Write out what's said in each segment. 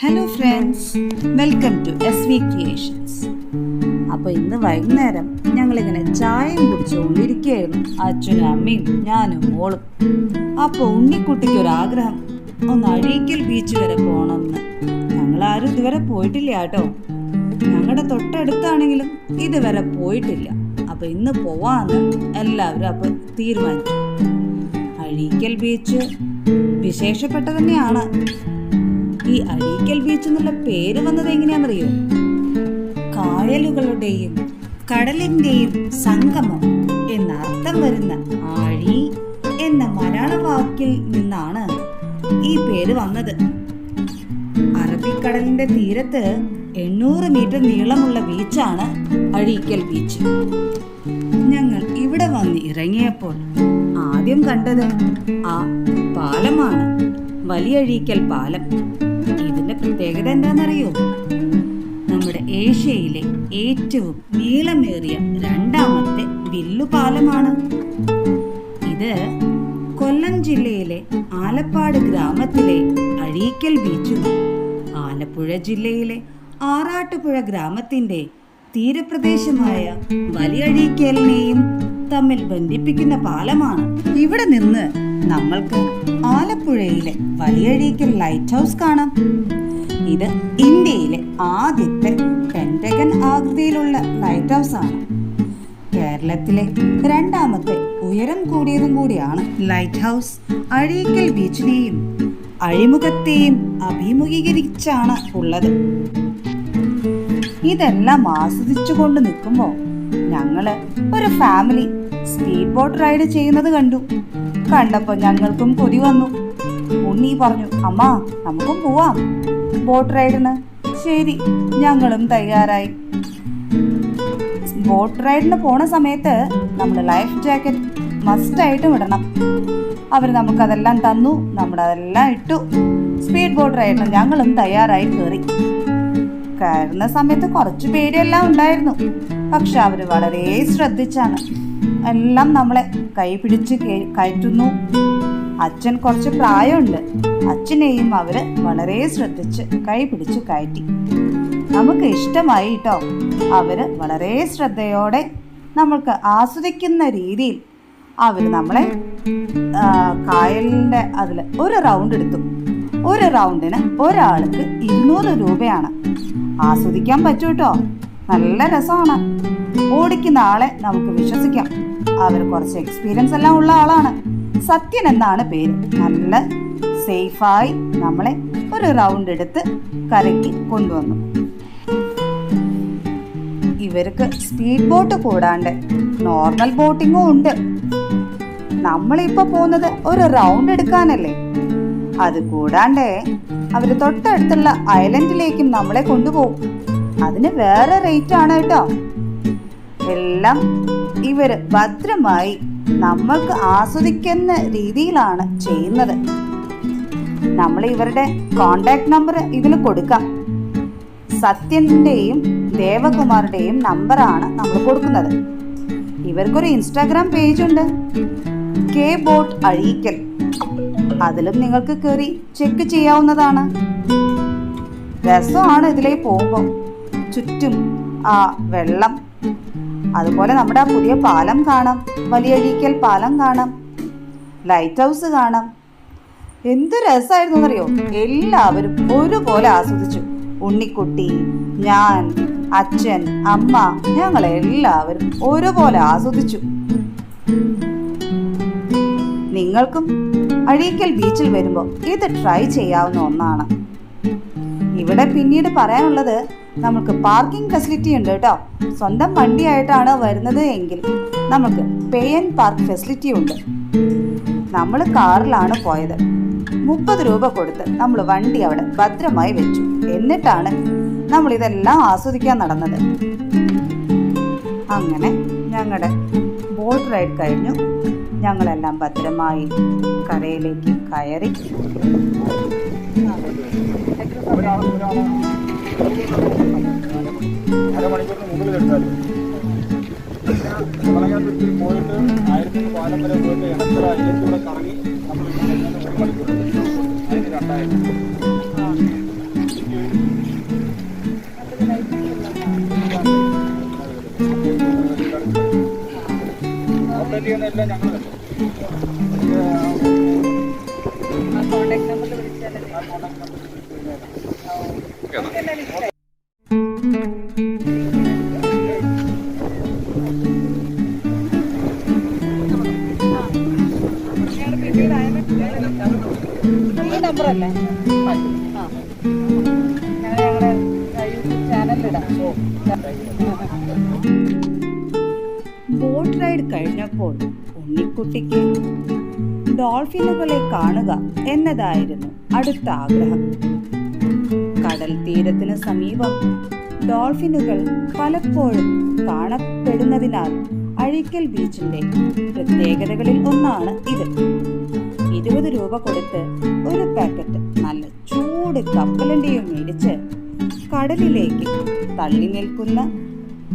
Hello friends, welcome to SV creations. അപ്പോൾ ഇന്ന് വൈകുന്നേരം ഞങ്ങളിങ്ങനെ ചായയും കുടിച്ചുകൊണ്ടിരിക്കുകയായിരുന്നു, അച്ഛനും അമ്മയും ഞാനും മോളും. അപ്പോൾ ഉണ്ണിക്കുട്ടിക്ക് ഒരാഗ്രഹം, ഒന്ന് അഴീക്കൽ ബീച്ച് വരെ പോകണമെന്ന്. ഞങ്ങളാരും ഇതുവരെ പോയിട്ടില്ല കേട്ടോ. ഞങ്ങളുടെ തൊട്ടടുത്താണെങ്കിലും ഇതുവരെ പോയിട്ടില്ല. അപ്പോൾ ഇന്ന് പോവാന്ന് എല്ലാവരും അപ്പോൾ തീരുമാനിച്ചു. അഴീക്കൽ ബീച്ച് വിശേഷപ്പെട്ട തന്നെയാണ്. ഈ അഴീക്കൽ ബീച്ച് എന്നുള്ള പേര് വന്നത് എങ്ങനെയാണെന്നറിയോ? കായലുകളുടെയും കടലിന്റെയും സംഗമം എന്നർത്ഥം വരുന്ന ആഴി എന്ന മലയാള വാക്കിൽ നിന്നാണ് ഈ പേര് വന്നത്. അറബിക്കടലിന്റെ തീരത്ത് 800 മീറ്റർ നീളമുള്ള ബീച്ചാണ് അഴീക്കൽ ബീച്ച്. ഞങ്ങൾ ഇവിടെ വന്ന് ഇറങ്ങിയപ്പോൾ ആദ്യം കണ്ടത് ആ പാലമാണ്, വലിയഴീക്കൽ പാലം. ഇതിന്റെ പ്രത്യേകത എന്താണെന്നറിയോ? നമ്മുടെ ഏഷ്യയിലെ ഏറ്റവും നീളമേറിയ രണ്ടാമത്തെ വില്ലുപാലമാണ് ഇത്. കൊല്ലം ജില്ലയിലെ ആലപ്പാട് ഗ്രാമത്തിലെ അഴീക്കൽ ബീച്ചും ആലപ്പുഴ ജില്ലയിലെ ആറാട്ടുപുഴ ഗ്രാമത്തിന്റെ തീരപ്രദേശമായ വലിയഴീക്കലിനെയും തമ്മിൽ ബന്ധിപ്പിക്കുന്ന പാലമാണ്. ഇവിടെ നിന്ന് നമ്മൾക്ക് ആലപ്പുഴയിലെ വലിയഴീക്കൽ ലൈറ്റ് ഹൗസ് കാണാം. ഇത് ഇന്ത്യയിലെ ആദ്യത്തെ പെന്റഗൺ ആകൃതിയിലുള്ള ലൈറ്റ് ഹൗസ് ആണ്. കേരളത്തിലെ രണ്ടാമത്തെ ഉയരം കൂടിയതും കൂടിയാണ് ലൈറ്റ് ഹൗസ്. അഴീക്കൽ ബീച്ചിനെയും അഴിമുഖത്തെയും അഭിമുഖീകരിച്ചാണ് ഉള്ളത്. ഇതെല്ലാം ആസ്വദിച്ചുകൊണ്ട് നിൽക്കുമ്പോൾ ഞങ്ങള് ഒരു ഫാമിലി സ്പീഡ് ബോട്ട് റൈഡ് ചെയ്യുന്നത് കണ്ടപ്പോൾ ഞങ്ങൾക്കും കൊതി വന്നു. ഉണ്ണി പറഞ്ഞു, അമ്മ നമുക്കും പോവാം ബോട്ട് റൈഡിന്. ശരി, ഞങ്ങളും തയ്യാറായി. ബോട്ട് റൈഡിന് പോണ സമയത്ത് നമ്മൾ ലൈഫ് ജാക്കറ്റ് മസ്റ്റായിട്ടും ഇടണം. അവർ നമുക്കതെല്ലാം തന്നു, നമ്മളതെല്ലാം ഇട്ടു. സ്പീഡ് ബോട്ട് റൈഡിന് ഞങ്ങളും തയ്യാറായി കയറുന്ന സമയത്ത് കുറച്ച് പേടിയെല്ലാം ഉണ്ടായിരുന്നു. പക്ഷെ അവർ വളരെ ശ്രദ്ധിച്ചാണ് എല്ലാം നമ്മളെ കൈ പിടിച്ച് കയറ്റുന്നു. അച്ഛൻ കുറച്ച് പ്രായമുണ്ട്, അച്ഛനെയും അവര് വളരെ ശ്രദ്ധിച്ച് കൈ പിടിച്ച് കയറ്റി. നമുക്ക് ഇഷ്ടമായി കേട്ടോ. അവര് വളരെ ശ്രദ്ധയോടെ നമ്മൾക്ക് ആസ്വദിക്കുന്ന രീതിയിൽ അവർ നമ്മളെ കായലിൻ്റെ അതിൽ ഒരു റൗണ്ട് എടുത്തു. ഒരു റൗണ്ടിന് ഒരാൾക്ക് 200 രൂപയാണ്. ആസ്വദിക്കാൻ പറ്റൂ കേട്ടോ, നല്ല രസമാണ്. ഓടിക്കുന്ന ആളെ നമുക്ക് വിശ്വസിക്കാം. അവർ കുറച്ച് എക്സ്പീരിയൻസ് എല്ലാം ഉള്ള ആളാണ്. സത്യൻ എന്നാണ് പേര്. നല്ല സേഫായി നമ്മളെ ഒരു റൗണ്ട് എടുത്ത് കരയ്ക്ക് കൊണ്ടുവന്നു. ഇവർക്ക് സ്പീഡ് ബോട്ട് കൂടാണ്ട് നോർമൽ ബോട്ടിങ്ങും ഉണ്ട്. നമ്മളിപ്പോ പോകുന്നത് ഒരു റൗണ്ട് എടുക്കാനല്ലേ. അത് കൂടാണ്ടേ അവര് തൊട്ടടുത്തുള്ള ഐലൻഡിലേക്കും നമ്മളെ കൊണ്ടുപോകും. അതിന് വേറെ റേറ്റ് ആണ് കേട്ടോ. എല്ലാം ഇവര് ഭദ്രമായി നമ്മൾക്ക് ആസ്വദിക്കുന്ന രീതിയിലാണ് ചെയ്യുന്നത്. നമ്മൾ ഇവരുടെ കോണ്ടാക്ട് നമ്പർ ഇതിൽ കൊടുക്കാം. സത്യന്റെയും ദേവകുമാറുടെയും നമ്പറാണ് നമ്മൾ കൊടുക്കുന്നത്. ഇവർക്കൊരു ഇൻസ്റ്റാഗ്രാം പേജ് ഉണ്ട്, കെ ബോട്ട് അഴീക്കൽ. അതിലും നിങ്ങൾക്ക് കയറി ചെക്ക് ചെയ്യാവുന്നതാണ്. രസമാണ് ഇതിലേ പോകുമ്പോൾ. ചുറ്റും ആ വെള്ളം, അതുപോലെ നമ്മുടെ ആ പുതിയ പാലം കാണാം, വലിയഴീക്കൽ പാലം കാണാം, ലൈറ്റ് ഹൗസ് കാണാം. എന്ത് രസമായിരുന്നു എന്നറിയോ? എല്ലാവരും ഒരുപോലെ ആസ്വദിച്ചു. ഉണ്ണിക്കുട്ടി, ഞാൻ, അച്ഛൻ, അമ്മ, ഞങ്ങളെല്ലാവരും ഒരുപോലെ ആസ്വദിച്ചു. നിങ്ങൾക്കും അഴീക്കൽ ബീച്ചിൽ വരുമ്പോൾ ഇത് ട്രൈ ചെയ്യാവുന്ന ഒന്നാണ്. ഇവിടെ പിന്നീട് പറയാനുള്ളത്, നമുക്ക് പാർക്കിംഗ് ഫെസിലിറ്റി ഉണ്ട് കേട്ടോ. സ്വന്തം വണ്ടിയായിട്ടാണ് വരുന്നത് എങ്കിൽ നമുക്ക് പേ ആൻഡ് പാർക്ക് ഫെസിലിറ്റി ഉണ്ട്. നമ്മൾ കാറിലാണ് പോയത്. 30 രൂപ കൊടുത്ത് നമ്മൾ വണ്ടി അവിടെ ഭദ്രമായി വെച്ചു. എന്നിട്ടാണ് നമ്മൾ ഇതെല്ലാം ആസ്വദിക്കാൻ നടന്നത്. അങ്ങനെ ഞങ്ങളുടെ ബോട്ട് റൈഡ് കഴിഞ്ഞു. ഞങ്ങളെല്ലാം ഭദ്രമായി കരയിലേക്ക് കയറി. അരമണിക്കൂറിന് മുകളിൽ എടുത്താലും പോയിട്ട് 1000 പാലം വരെ പോയിട്ട് എത്ര അതിലൂടെ കറങ്ങി നമ്മൾ 1 മണിക്കൂർ അതിന് 2000. എല്ലാം ഞങ്ങൾ തന്നെ. കോൺടാക്ട് നമ്പറിൽ വിളിച്ചാലേ ആ കോൺടാക്ട് നമ്പർ ഈ നമ്പറല്ലേ? ആ, ഞാൻ ഞങ്ങളുടെ യൂട്യൂബ് ചാനലിലിടാം. ബോട്ട് റൈഡ് കഴിഞ്ഞപ്പോൾ ഉണ്ണിക്കുട്ടിക്ക് ഡോൾഫിനുകളെ കാണുക എന്നതായിരുന്നു അടുത്ത ആഗ്രഹം. കടൽ തീരത്തിന് സമീപം ഡോൾഫിനുകൾ പലപ്പോഴും കാണപ്പെടുന്നതിനാൽ അഴീക്കൽ ബീച്ചിന്റെ പ്രത്യേകതകളിൽ ഒന്നാണ് ഇത്. 20 രൂപ കൊടുത്ത് ഒരു പാക്കറ്റ് നല്ല ചൂട് കപ്പലണ്ടിയും മേടിച്ച് കടലിലേക്ക് തള്ളി നിൽക്കുന്ന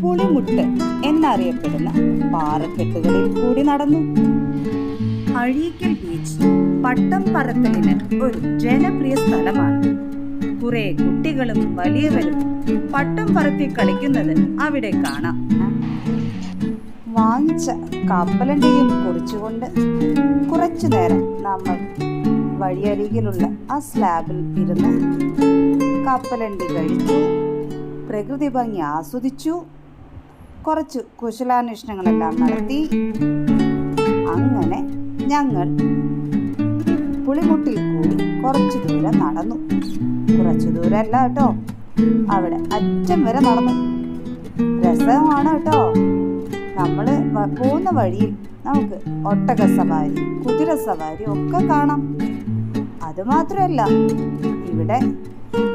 പുളിമുട്ട് എന്നറിയപ്പെടുന്ന പാറക്കെട്ടുകളിൽ കൂടി നടന്നു. അഴീക്കൽ ബീച്ച് പട്ടം പറത്തലിന് ഒരു ജനപ്രിയ സ്ഥലമാണ്. കുറെ കുട്ടികളും വലിയവരും പട്ടം പറത്തി കളിക്കുന്നത് അവിടെ കാണാം. വാങ്ങിച്ച കപ്പലണ്ടിയും കുറിച്ചുകൊണ്ട് കുറച്ചു നേരം നമ്മൾ വഴിയരികിലുള്ള ആ സ്ലാബിൽ ഇരുന്ന് കപ്പലണ്ടി കഴിച്ചു, പ്രകൃതി ഭംഗി ആസ്വദിച്ചു, കുറച്ച് കുശലാന്വേഷണങ്ങളെല്ലാം നടത്തി. അങ്ങനെ ഞങ്ങൾ പുളിമുട്ടിൽ കൂടി കുറച്ചു ദൂരം നടന്നു. കുറച്ചു ദൂരമല്ല കേട്ടോ, അവിടെ അറ്റം വരെ നടന്നു. രസമാണ് കേട്ടോ. നമ്മൾ പോകുന്ന വഴിയിൽ നമുക്ക് ഒട്ടക സവാരി, കുതിര സവാരി ഒക്കെ കാണാം. അതുമാത്രമല്ല, ഇവിടെ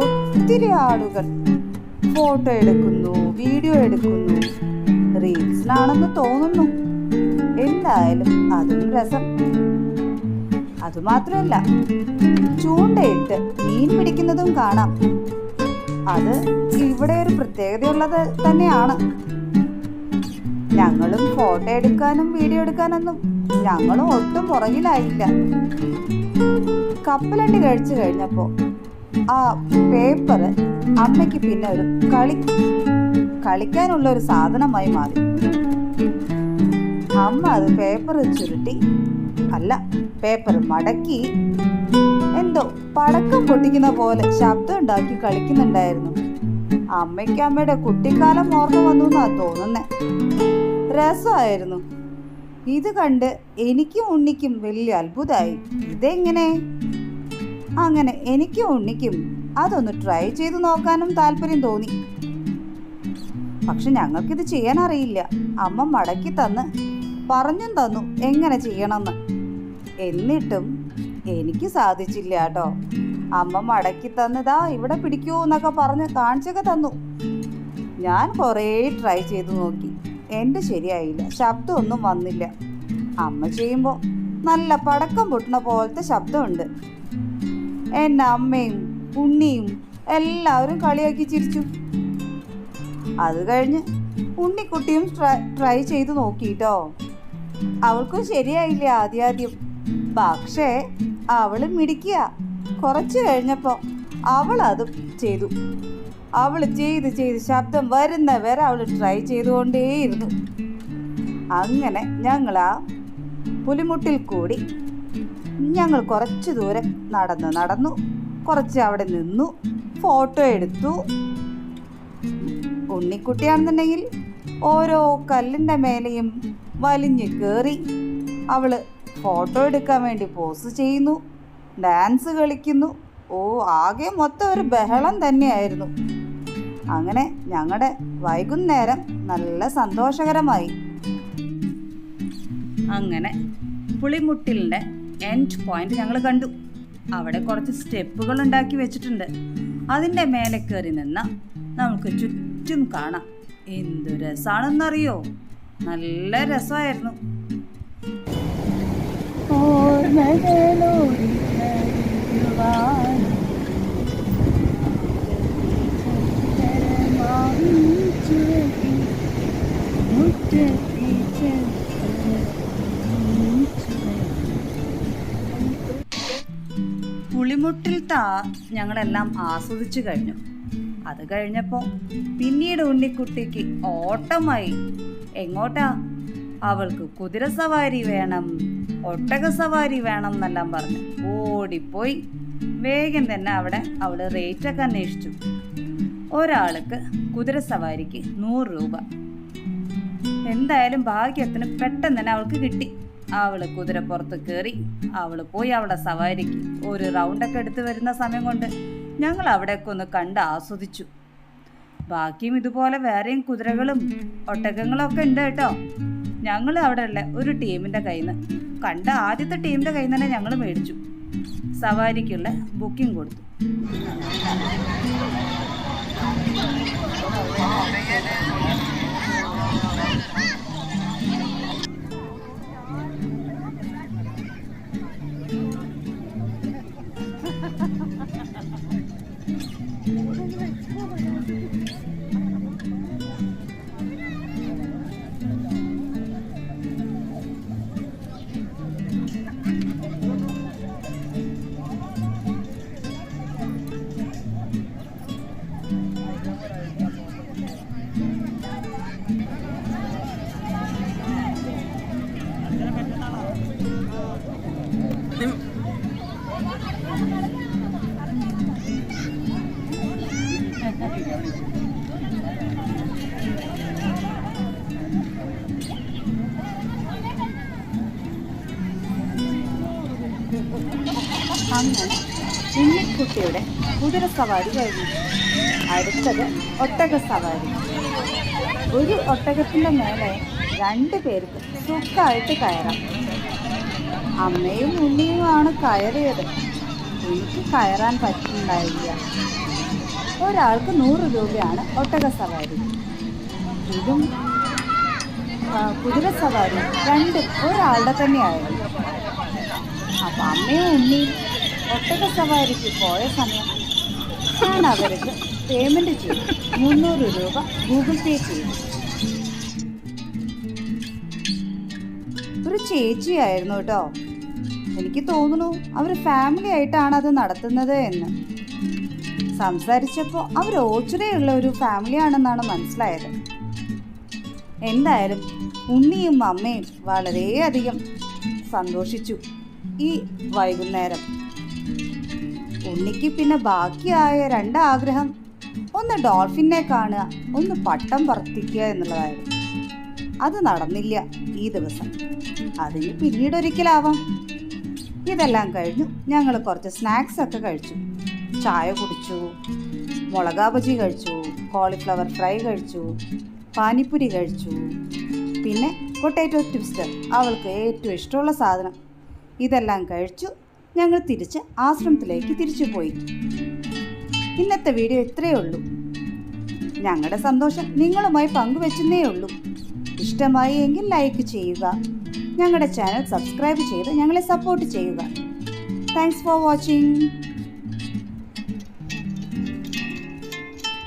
ഒത്തിരി ആളുകൾ ഫോട്ടോ എടുക്കുന്നു, വീഡിയോ എടുക്കുന്നു. റീൽസിലാണെന്ന് തോന്നുന്നു. എന്തായാലും അതും രസം. അതുമാത്രമല്ല, ചൂണ്ടയിട്ട് മീൻ പിടിക്കുന്നതും കാണാം. അത് ഇവിടെ ഒരു പ്രത്യേകതയുള്ളത് തന്നെയാണ്. ഞങ്ങളും ഫോട്ടോ എടുക്കാനും വീഡിയോ എടുക്കാനൊന്നും ഞങ്ങളും ഒട്ടും പുറകിലായില്ല. കപ്പലണ്ടി കഴിച്ചു കഴിഞ്ഞപ്പോൾ ആ പേപ്പർ അമ്മയ്ക്ക് പിന്നെ ഒരു കളിക്കാനുള്ള ഒരു സാധനമായി മാറി. അമ്മ അത് പേപ്പർ ചുരുട്ടി, അല്ല, പേപ്പർ മടക്കി എന്തോ പടക്കം പൊട്ടിക്കുന്ന പോലെ ശബ്ദം ഉണ്ടാക്കി കളിക്കുന്നുണ്ടായിരുന്നു. അമ്മയ്ക്ക് അമ്മയുടെ കുട്ടിക്കാലം ഓർമ്മ വന്നു എന്നാ തോന്നുന്നേ. രസമായിരുന്നു. ഇത് കണ്ട് എനിക്കും ഉണ്ണിക്കും വലിയ അത്ഭുതമായി. ഇതെങ്ങനെ? അങ്ങനെ എനിക്കും ഉണ്ണിക്കും അതൊന്ന് ട്രൈ ചെയ്തു നോക്കാനും താല്പര്യം തോന്നി. പക്ഷെ ഞങ്ങൾക്കിത് ചെയ്യാൻ അറിയില്ല. അമ്മ മടക്കി പറഞ്ഞും തന്നു എങ്ങനെ ചെയ്യണമെന്ന്. എന്നിട്ടും എനിക്ക് സാധിച്ചില്ല കേട്ടോ. അമ്മ മടക്കി തന്നതാ ഇവിടെ പിടിക്കൂ എന്നൊക്കെ പറഞ്ഞ് കാണിച്ചൊക്കെ തന്നു. ഞാൻ കുറേ ട്രൈ ചെയ്തു നോക്കി. എൻ്റെ ശരിയായില്ല, ശബ്ദമൊന്നും വന്നില്ല. അമ്മ ചെയ്യുമ്പോൾ നല്ല പടക്കം പൊട്ടുന്ന പോലത്തെ ശബ്ദമുണ്ട്. എന്നെ അമ്മയും ഉണ്ണിയും എല്ലാവരും കളിയാക്കി ചിരിച്ചു. അത് കഴിഞ്ഞ് ഉണ്ണിക്കുട്ടിയും ട്രൈ ചെയ്തു നോക്കിട്ടോ. അവൾക്കും ശരിയായില്ല ആദ്യം. പക്ഷേ അവൾ മിടിക്കുക. കുറച്ച് കഴിഞ്ഞപ്പോൾ അവൾ അത് ചെയ്തു. അവൾ ചെയ്ത് ശബ്ദം വരുന്ന വരെ അവൾ ട്രൈ ചെയ്തുകൊണ്ടേയിരുന്നു. അങ്ങനെ ഞങ്ങൾ ആ പുലിമുട്ടിൽ കൂടി ഞങ്ങൾ കുറച്ച് ദൂരം നടന്നു. കുറച്ച് അവിടെ നിന്നു, ഫോട്ടോ എടുത്തു. ഉണ്ണിക്കുട്ടിയാണെന്നുണ്ടെങ്കിൽ ഓരോ കല്ലിൻ്റെ മേലെയും വലിഞ്ഞു കയറി അവൾ ഫോട്ടോ എടുക്കാൻ വേണ്ടി പോസ് ചെയ്യുന്നു, ഡാൻസ് കളിക്കുന്നു. ആകെ മൊത്തം ഒരു ബഹളം തന്നെയായിരുന്നു. അങ്ങനെ ഞങ്ങളുടെ വൈകുന്നേരം നല്ല സന്തോഷകരമായി. അങ്ങനെ പുളിമുട്ടിലിൻ്റെ എൻഡ് പോയിന്റ് ഞങ്ങൾ കണ്ടു. അവിടെ കുറച്ച് സ്റ്റെപ്പുകൾ ഉണ്ടാക്കി വെച്ചിട്ടുണ്ട്. അതിൻ്റെ മേലെ കയറി നിന്നാൽ നമുക്ക് ചുറ്റും കാണാം. എന്തു രസമാണെന്നറിയോ? നല്ല രസമായിരുന്നു. പുളിമുട്ടിൽ ഞങ്ങളെല്ലാം ആസ്വദിച്ചു കഴിഞ്ഞു. അത് കഴിഞ്ഞപ്പോൾ പിന്നീട് ഉണ്ണിക്കുട്ടിക്ക് ഓട്ടമായി. എങ്ങോട്ടാ? അവൾക്ക് കുതിര സവാരി വേണം, ഒട്ടക സവാരി വേണം എന്നെല്ലാം പറഞ്ഞ് ഓടിപ്പോയി. വേഗം തന്നെ അവള് റേറ്റൊക്കെ അന്വേഷിച്ചു. ഒരാൾക്ക് കുതിര സവാരിക്ക് 100 രൂപ. എന്തായാലും ഭാഗ്യത്തിന് പെട്ടെന്ന് തന്നെ അവൾക്ക് കിട്ടി. അവള് കുതിരപ്പുറത്ത് കയറി അവള് പോയി അവളുടെ സവാരിക്ക് ഒരു റൗണ്ടൊക്കെ എടുത്ത് വരുന്ന സമയം കൊണ്ട് ഞങ്ങൾ അവിടെയൊക്കെ ഒന്ന് കണ്ട് ആസ്വദിച്ചു. ബാക്കിയും ഇതുപോലെ വേറെയും കുതിരകളും ഒട്ടകങ്ങളും ഒക്കെ ഉണ്ട് കേട്ടോ. ഞങ്ങൾ അവിടെ ഉള്ള ഒരു ടീമിൻ്റെ കയ്യിൽ നിന്ന് കണ്ട ആദ്യത്തെ ടീമിൻ്റെ കയ്യിൽ നിന്ന് തന്നെ ഞങ്ങൾ മേടിച്ചു. സവാരിക്കുള്ള ബുക്കിംഗ് കൊടുത്തു. അങ്ങനെ ഉണ്ണിക്കുട്ടിയുടെ കുതിര സവാരി കഴിഞ്ഞു. അടുത്തത് ഒട്ടക സവാരി. ഒരു ഒട്ടകത്തിൻ്റെ മേലെ 2 പേർക്ക് സുഖമായിട്ട് കയറാം. അമ്മയും ഉണ്ണിയുമാണ് കയറിയത്. എനിക്ക് കയറാൻ പറ്റുന്നുണ്ടായില്ല. ഒരാൾക്ക് 100 രൂപയാണ് ഒട്ടക സവാരി. ഇതും കുതിര സവാരി രണ്ടും ഒരാളുടെ തന്നെയായിരുന്നു. അപ്പം അമ്മയും ഉണ്ണിയും ഒട്ടക സവാരിക്ക് പോയ സമയം ഞാൻ അവർക്ക് പേയ്മെൻറ്റ് ചെയ്തു. 300 രൂപ ഗൂഗിൾ പേ ചെയ്തു. ഒരു ചേച്ചിയായിരുന്നു കേട്ടോ. എനിക്ക് തോന്നുന്നു അവർ ഫാമിലി ആയിട്ടാണ് അത് നടത്തുന്നത് എന്ന്. സംസാരിച്ചപ്പോൾ അവർ ഓച്ചിറയുള്ള ഒരു ഫാമിലിയാണെന്നാണ് മനസ്സിലായത്. എന്തായാലും ഉണ്ണിയും അമ്മയും വളരെയധികം സന്തോഷിച്ചു ഈ വൈകുന്നേരം. ഉണ്ണിക്ക് പിന്നെ ബാക്കിയായ 2 ആഗ്രഹം, ഒന്ന് ഡോൾഫിനെ കാണുക, ഒന്ന് പട്ടം പറത്തിക്കുക എന്നുള്ളതായിരുന്നു. അത് നടന്നില്ല ഈ ദിവസം. അതിന് പിന്നീടൊരിക്കലാവാം. ഇതെല്ലാം കഴിഞ്ഞു ഞങ്ങൾ കുറച്ച് സ്നാക്സ് ഒക്കെ കഴിച്ചു. ചായ കുടിച്ചു, മുളകാ ബജി കഴിച്ചു, കോളിഫ്ലവർ ഫ്രൈ കഴിച്ചു, പാനിപ്പുരി കഴിച്ചു, പിന്നെ പൊട്ടാറ്റോ ട്വിസ്റ്റർ, അവൾക്ക് ഏറ്റവും ഇഷ്ടമുള്ള സാധനം. ഇതെല്ലാം കഴിച്ചു ഞങ്ങൾ തിരിച്ച് ആശ്രമത്തിലേക്ക് തിരിച്ചു പോയി. ഇന്നത്തെ വീഡിയോ ഇത്രയേ ഉള്ളൂ. ഞങ്ങളുടെ സന്തോഷം നിങ്ങളുമായി പങ്കുവെച്ചെന്നേ ഉള്ളൂ. ഇഷ്ടമായി എങ്കിൽ ലൈക്ക് ചെയ്യുക. ഞങ്ങളുടെ ചാനൽ സബ്സ്ക്രൈബ് ചെയ്ത് ഞങ്ങളെ സപ്പോർട്ട് ചെയ്യുക. Thanks for watching.